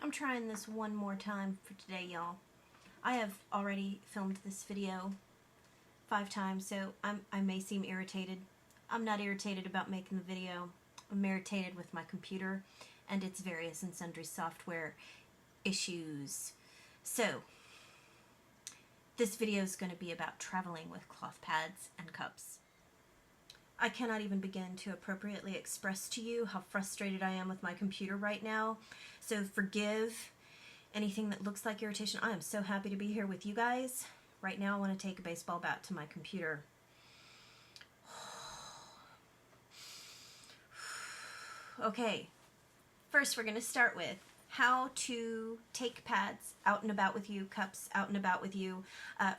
I'm trying this one more time for today, y'all. I have already filmed this video 5 times, so I may seem irritated. I'm not irritated about making the video. I'm irritated with my computer and its various and sundry software issues. So, this video is going to be about traveling with cloth pads and cups. I cannot even begin to appropriately express to you how frustrated I am with my computer right now. So forgive anything that looks like irritation. I am so happy to be here with you guys. Right now I want to take a baseball bat to my computer. Okay, first we're going to start with how to take pads out and about with you, cups out and about with you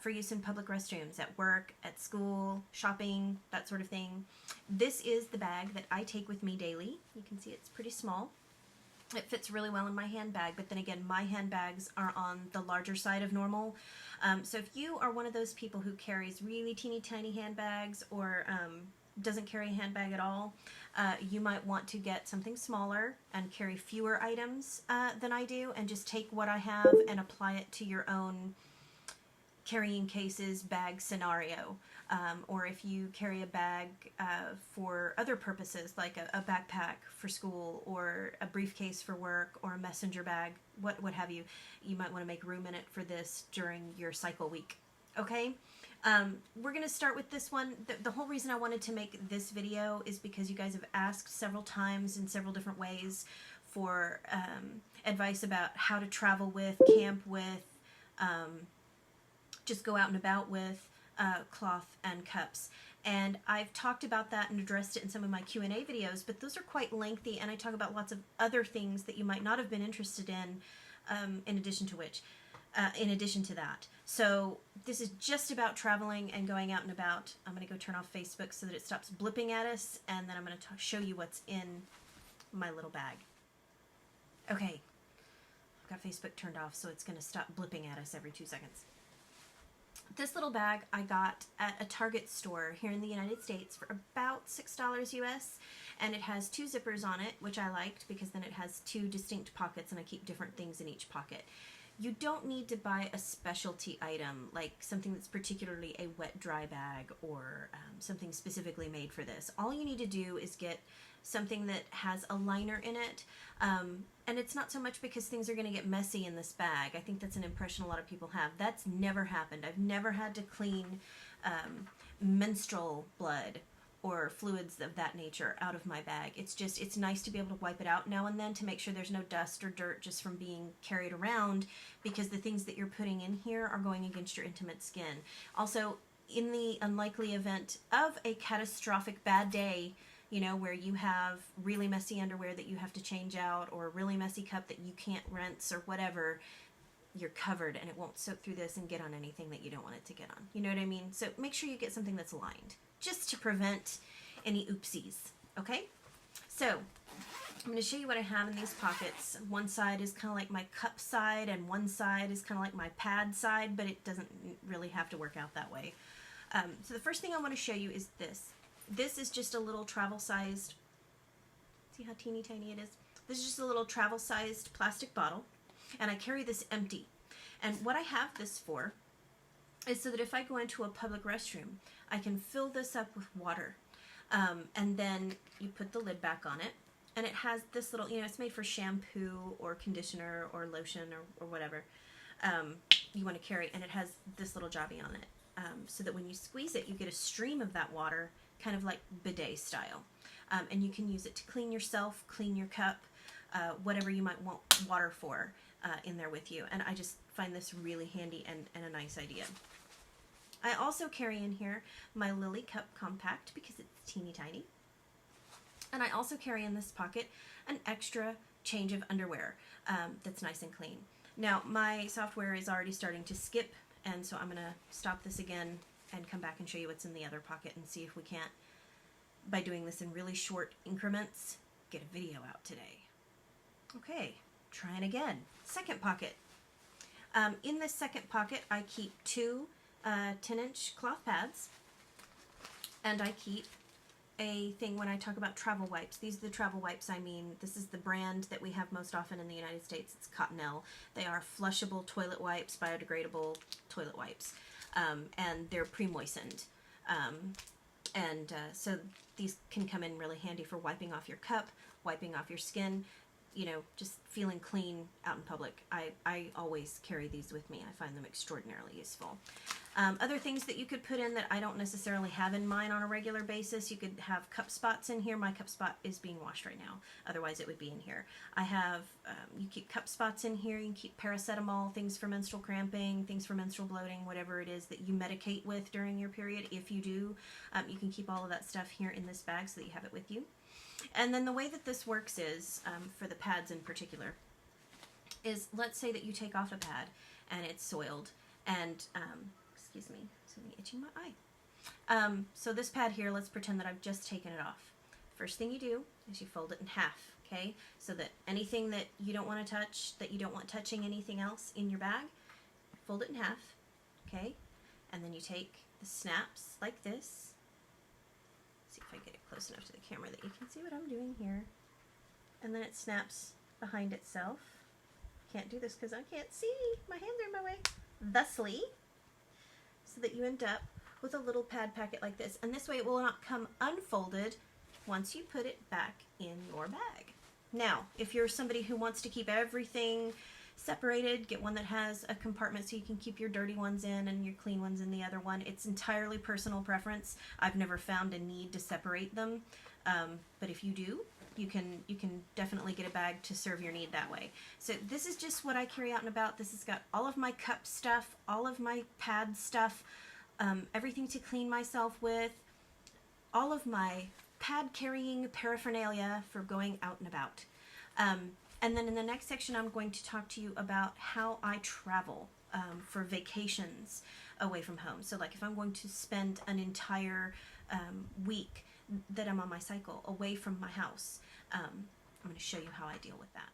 for use in public restrooms, at work, at school, shopping, that sort of thing. This is the bag that I take with me daily. You can see it's pretty small. It fits really well in my handbag, but then again, my handbags are on the larger side of normal. So if you are one of those people who carries really teeny tiny handbags or doesn't carry a handbag at all, you might want to get something smaller and carry fewer items than I do, and just take what I have and apply it to your own carrying cases bag scenario. Or if you carry a bag for other purposes, like a backpack for school or a briefcase for work or a messenger bag, what have you, you might want to make room in it for this during your cycle week. Okay? We're going to start with this one. The whole reason I wanted to make this video is because you guys have asked several times in several different ways for advice about how to travel with, camp with, just go out and about with cloth and cups. And I've talked about that and addressed it in some of my Q&A videos, but those are quite lengthy, and I talk about lots of other things that you might not have been interested in addition to that. So this is just about traveling and going out and about. I'm going to go turn off Facebook so that it stops blipping at us, and then I'm going to show you what's in my little bag. Okay, I've got Facebook turned off, so it's going to stop blipping at us every 2 seconds. This little bag I got at a Target store here in the United States for about $6 US, and it has 2 zippers on it, which I liked because then it has 2 distinct pockets and I keep different things in each pocket. You don't need to buy a specialty item, like something that's particularly a wet dry bag or something specifically made for this. All you need to do is get something that has a liner in it, and it's not so much because things are going to get messy in this bag. I think that's an impression a lot of people have. That's never happened. I've never had to clean menstrual blood or fluids of that nature out of my bag. It's nice to be able to wipe it out now and then to make sure there's no dust or dirt just from being carried around, because the things that you're putting in here are going against your intimate skin. Also, in the unlikely event of a catastrophic bad day, you know, where you have really messy underwear that you have to change out, or a really messy cup that you can't rinse or whatever, you're covered and it won't soak through this and get on anything that you don't want it to get on. You know what I mean? So make sure you get something that's lined, just to prevent any oopsies, okay? So I'm going to show you what I have in these pockets. One side is kind of like my cup side, and one side is kind of like my pad side, but it doesn't really have to work out that way. So the first thing I want to show you is this. This is just a little travel-sized, see how teeny tiny it is? This is just a little travel-sized plastic bottle, and I carry this empty. And what I have this for is so that if I go into a public restroom, I can fill this up with water. And then you put the lid back on it, and it has this little, you know, it's made for shampoo or conditioner or lotion or whatever you want to carry, and it has this little jobby on it, so that when you squeeze it, you get a stream of that water, kind of like bidet style. And you can use it to clean yourself, clean your cup, whatever you might want water for in there with you. And I just find this really handy and a nice idea. I also carry in here my Lily Cup Compact because it's teeny tiny. And I also carry in this pocket an extra change of underwear that's nice and clean. Now, my software is already starting to skip, and so I'm going to stop this again and come back and show you what's in the other pocket and see if we can't, by doing this in really short increments, get a video out today. Okay, trying again. Second pocket. In this second pocket, I keep 2 10-inch cloth pads, and I keep a thing when I talk about travel wipes. These are the travel wipes I mean. This is the brand that we have most often in the United States. It's Cottonelle. They are flushable toilet wipes, biodegradable toilet wipes, and they're pre-moistened. So these can come in really handy for wiping off your cup, wiping off your skin, you know, just feeling clean out in public. I always carry these with me. I find them extraordinarily useful. Other things that you could put in that I don't necessarily have in mine on a regular basis, you could have cup spots in here. My cup spot is being washed right now. Otherwise it would be in here. I have, you keep cup spots in here. You can keep paracetamol, things for menstrual cramping, things for menstrual bloating, whatever it is that you medicate with during your period. If you do, you can keep all of that stuff here in this bag so that you have it with you. And then the way that this works is, for the pads in particular, is let's say that you take off a pad and it's soiled and, excuse me, something itching my eye. So this pad here, let's pretend that I've just taken it off. First thing you do is you fold it in half, okay? So that anything that you don't want to touch, that you don't want touching anything else in your bag, fold it in half, okay? And then you take the snaps like this. See if I get it close enough to the camera that you can see what I'm doing here. And then it snaps behind itself. Can't do this because I can't see. My hands are in my way. Thusly, so that you end up with a little pad packet like this. And this way it will not come unfolded once you put it back in your bag. Now, if you're somebody who wants to keep everything separated, get one that has a compartment so you can keep your dirty ones in and your clean ones in the other one. It's entirely personal preference. I've never found a need to separate them, but if you do, you can definitely get a bag to serve your need that way. So this is just what I carry out and about. This has got all of my cup stuff, all of my pad stuff, everything to clean myself with, all of my pad carrying paraphernalia for going out and about. And then in the next section, I'm going to talk to you about how I travel for vacations away from home. So like if I'm going to spend an entire week that I'm on my cycle away from my house, I'm going to show you how I deal with that.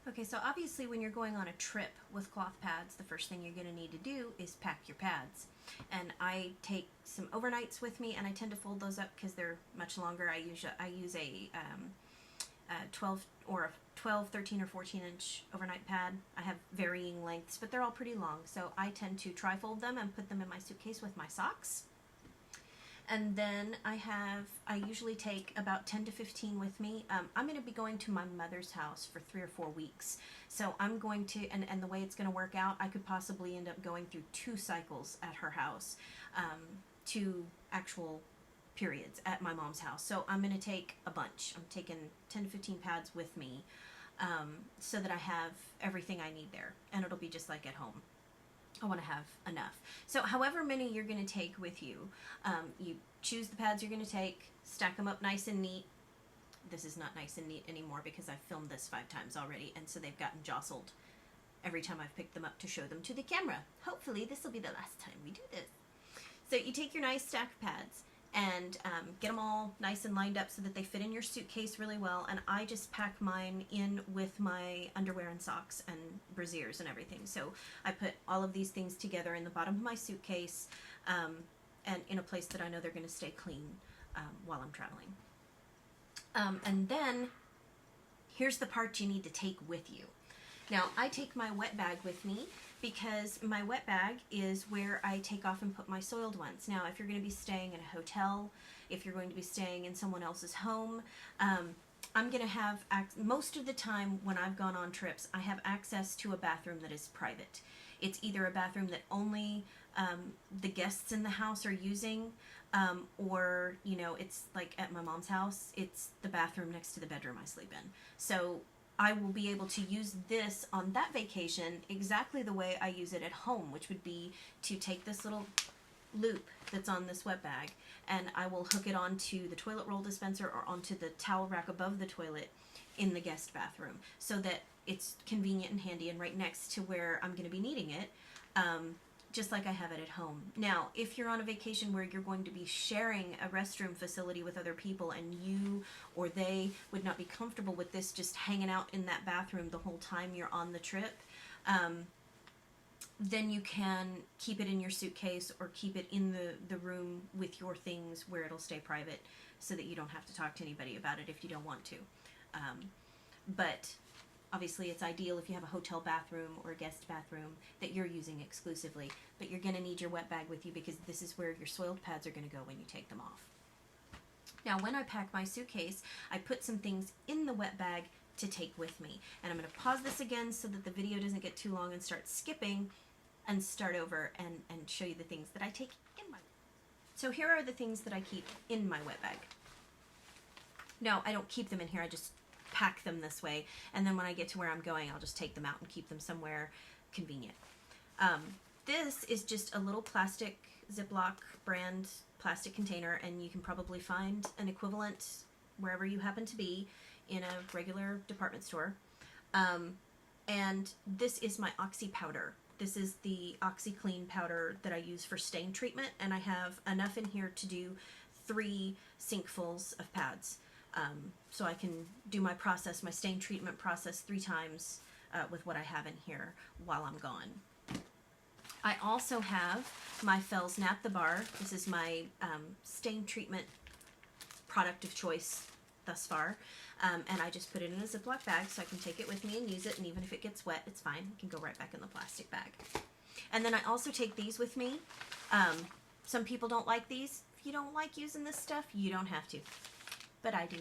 Okay, so obviously when you're going on a trip with cloth pads, the first thing you're going to need to do is pack your pads. And I take some overnights with me, and I tend to fold those up because they're much longer. I use a 12, 13, or 14 inch overnight pad. I have varying lengths, but they're all pretty long. So I tend to tri-fold them and put them in my suitcase with my socks. And then I usually take about 10 to 15 with me. I'm going to be going to my mother's house for 3 or 4 weeks. So I'm going to, and the way it's going to work out, I could possibly end up going through 2 cycles at her house, 2 actual periods at my mom's house. So I'm going to take a bunch. I'm taking 10 to 15 pads with me, so that I have everything I need there, and it'll be just like at home. I want to have enough. So however many you're going to take with you, you choose the pads you're going to take, stack them up nice and neat. This is not nice and neat anymore because I've filmed this 5 times already, and so they've gotten jostled every time I've picked them up to show them to the camera. Hopefully this will be the last time we do this. So you take your nice stack of pads and get them all nice and lined up so that they fit in your suitcase really well. And I just pack mine in with my underwear and socks and brassieres and everything. So I put all of these things together in the bottom of my suitcase, and in a place that I know they're going to stay clean while I'm traveling. And then here's the part you need to take with you. Now, I take my wet bag with me because my wet bag is where I take off and put my soiled ones. Now, if you're going to be staying in a hotel, if you're going to be staying in someone else's home, I'm going to have, most of the time when I've gone on trips, I have access to a bathroom that is private. It's either a bathroom that only the guests in the house are using, or, you know, it's like at my mom's house, it's the bathroom next to the bedroom I sleep in. So I will be able to use this on that vacation exactly the way I use it at home, which would be to take this little loop that's on this wet bag, and I will hook it onto the toilet roll dispenser or onto the towel rack above the toilet in the guest bathroom, so that it's convenient and handy and right next to where I'm going to be needing it, just like I have it at home. Now, if you're on a vacation where you're going to be sharing a restroom facility with other people and you or they would not be comfortable with this just hanging out in that bathroom the whole time you're on the trip, then you can keep it in your suitcase or keep it in the room with your things where it'll stay private so that you don't have to talk to anybody about it if you don't want to. But obviously it's ideal if you have a hotel bathroom or a guest bathroom that you're using exclusively, but you're going to need your wet bag with you because this is where your soiled pads are going to go when you take them off. Now, when I pack my suitcase, I put some things in the wet bag to take with me. And I'm going to pause this again so that the video doesn't get too long and start skipping, and start over and show you the things that I take in my. So here are the things that I keep in my wet bag. No, I don't keep them in here. I just pack them this way. And then when I get to where I'm going, I'll just take them out and keep them somewhere convenient. This is just a little plastic Ziploc brand plastic container, and you can probably find an equivalent wherever you happen to be in a regular department store. And this is my Oxy powder. This is the OxyClean powder that I use for stain treatment, and I have enough in here to do 3 sinkfuls of pads. So I can do my process, my stain treatment process 3 times with what I have in here while I'm gone. I also have my Fells Naphtha Bar. This is my stain treatment product of choice thus far. And I just put it in a Ziploc bag so I can take it with me and use it, and even if it gets wet, it's fine. It can go right back in the plastic bag. And then I also take these with me. Some people don't like these. If you don't like using this stuff, you don't have to. But I do.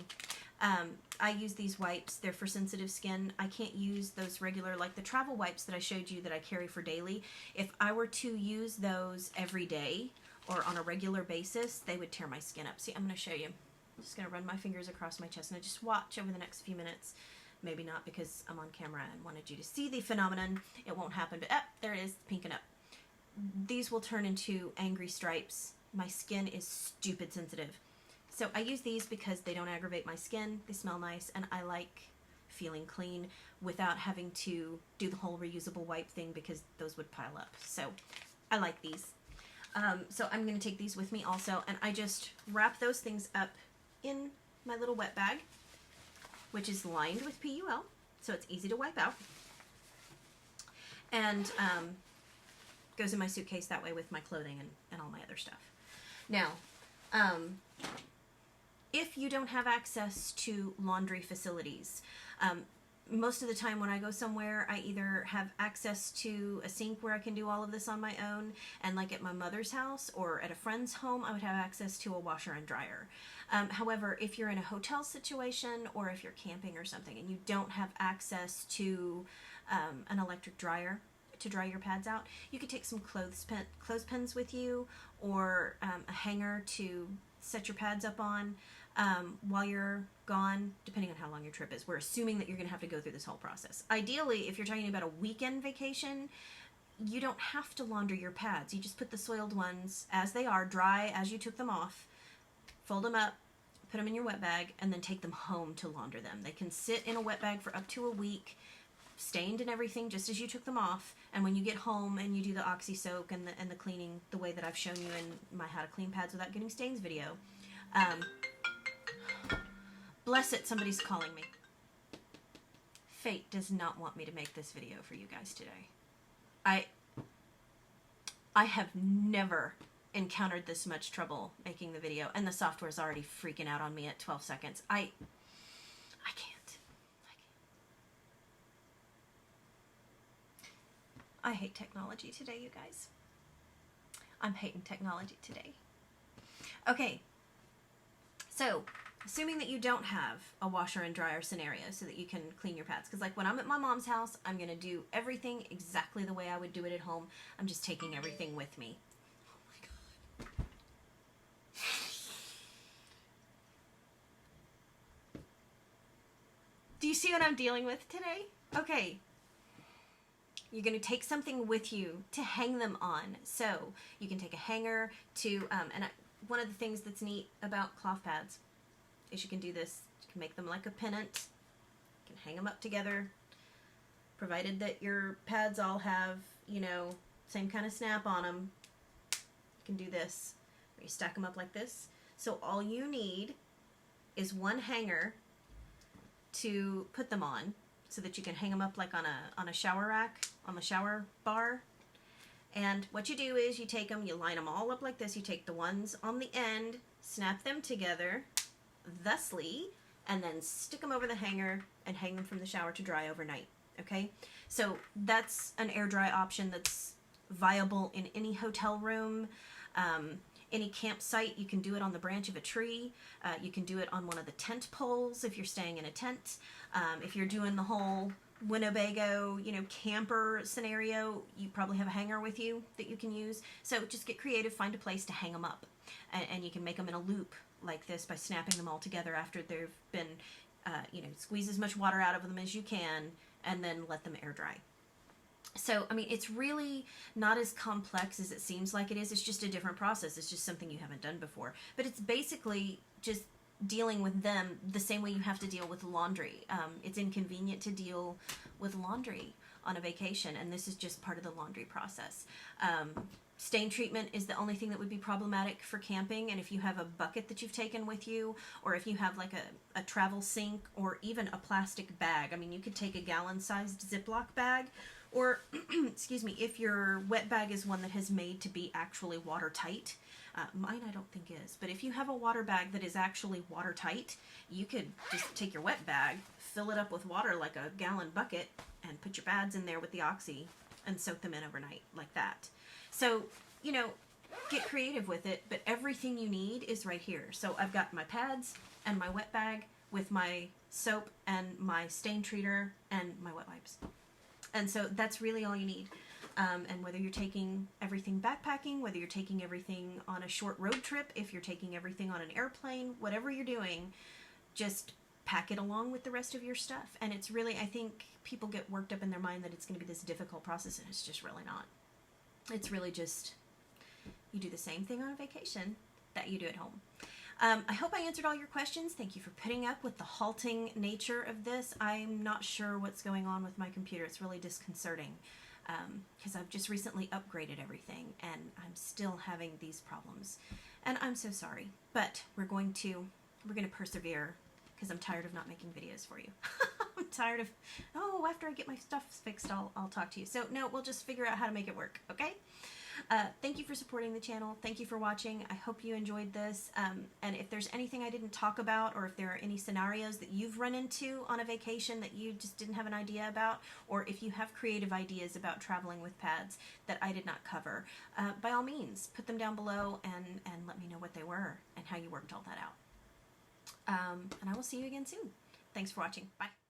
I use these wipes. They're for sensitive skin. I can't use those regular, like the travel wipes that I showed you that I carry for daily. If I were to use those every day or on a regular basis, they would tear my skin up. See, I'm going to show you. I'm just going to run my fingers across my chest, and I just watch over the next few minutes. Maybe not because I'm on camera and wanted you to see the phenomenon. It won't happen, but there it is, pinking up. These will turn into angry stripes. My skin is stupid sensitive. So I use these because they don't aggravate my skin, they smell nice, and I like feeling clean without having to do the whole reusable wipe thing because those would pile up. So I like these. So I'm going to take these with me also, and I just wrap those things up in my little wet bag, which is lined with PUL, so it's easy to wipe out. And goes in my suitcase that way with my clothing and all my other stuff. Now, if you don't have access to laundry facilities, most of the time when I go somewhere, I either have access to a sink where I can do all of this on my own, and like at my mother's house or at a friend's home, I would have access to a washer and dryer. However, if you're in a hotel situation or if you're camping or something and you don't have access to an electric dryer to dry your pads out, you could take some clothespins with you, or a hanger to set your pads up on while you're gone, depending on how long your trip is. We're assuming that you're going to have to go through this whole process. Ideally, if you're talking about a weekend vacation, you don't have to launder your pads. You just put the soiled ones as they are, dry as you took them off, fold them up, put them in your wet bag, and then take them home to launder them. They can sit in a wet bag for up to a week, stained and everything, just as you took them off. And when you get home and you do the Oxy soak and the cleaning the way that I've shown you in my How to Clean Pads Without Getting Stains video. Bless it, somebody's calling me. Fate does not want me to make this video for you guys today. I have never encountered this much trouble making the video, and the software's already freaking out on me at 12 seconds. I can't. I hate technology today, you guys. I'm hating technology today. Okay, so assuming that you don't have a washer and dryer scenario so that you can clean your pads, because like when I'm at my mom's house, I'm going to do everything exactly the way I would do it at home. I'm just taking everything with me. Oh my God. Do you see what I'm dealing with today? Okay. You're going to take something with you to hang them on. So you can take a hanger to, one of the things that's neat about cloth pads is you can do this. You can make them like a pennant. You can hang them up together, provided that your pads all have, same kind of snap on them. You can do this. You stack them up like this. So all you need is one hanger to put them on, so that you can hang them up like on a shower rack, on the shower bar. And what you do is you take them, you line them all up like this. You take the ones on the end, snap them together, thusly, and then stick them over the hanger and hang them from the shower to dry overnight. Okay, so that's an air dry option that's viable in any hotel room, any campsite. You can do it on the branch of a tree. You can do it on one of the tent poles if you're staying in a tent. If you're doing the whole Winnebago, camper scenario, you probably have a hanger with you that you can use. So just get creative, find a place to hang them up, and you can make them in a loop like this by snapping them all together after they've been, squeeze as much water out of them as you can, and then let them air dry. So, I mean, it's really not as complex as it seems like it is. It's just a different process. It's just something you haven't done before. But it's basically just dealing with them the same way you have to deal with laundry. It's inconvenient to deal with laundry on a vacation, and this is just part of the laundry process. Stain treatment is the only thing that would be problematic for camping, and if you have a bucket that you've taken with you, or if you have like a travel sink, or even a plastic bag. I mean, you could take a gallon-sized Ziploc bag, or, excuse me, if your wet bag is one that is made to be actually watertight. Mine I don't think is, but if you have a water bag that is actually watertight, you could just take your wet bag, fill it up with water like a gallon bucket, and put your pads in there with the Oxy and soak them in overnight like that. So, get creative with it, but everything you need is right here. So I've got my pads and my wet bag with my soap and my stain treater and my wet wipes. And so that's really all you need. And whether you're taking everything backpacking, whether you're taking everything on a short road trip, if you're taking everything on an airplane, whatever you're doing, just pack it along with the rest of your stuff. And it's really, I think people get worked up in their mind that it's going to be this difficult process, and it's just really not. It's really just, you do the same thing on a vacation that you do at home. I hope I answered all your questions. Thank you for putting up with the halting nature of this. I'm not sure what's going on with my computer. It's really disconcerting because I've just recently upgraded everything and I'm still having these problems. And I'm so sorry, but we're going to persevere because I'm tired of not making videos for you. I'm tired of, after I get my stuff fixed, I'll talk to you. So no, we'll just figure out how to make it work, okay? Thank you for supporting the channel. Thank you for watching. I hope you enjoyed this. And if there's anything I didn't talk about, or if there are any scenarios that you've run into on a vacation that you just didn't have an idea about, or if you have creative ideas about traveling with pads that I did not cover, by all means, put them down below and let me know what they were and how you worked all that out. And I will see you again soon. Thanks for watching. Bye.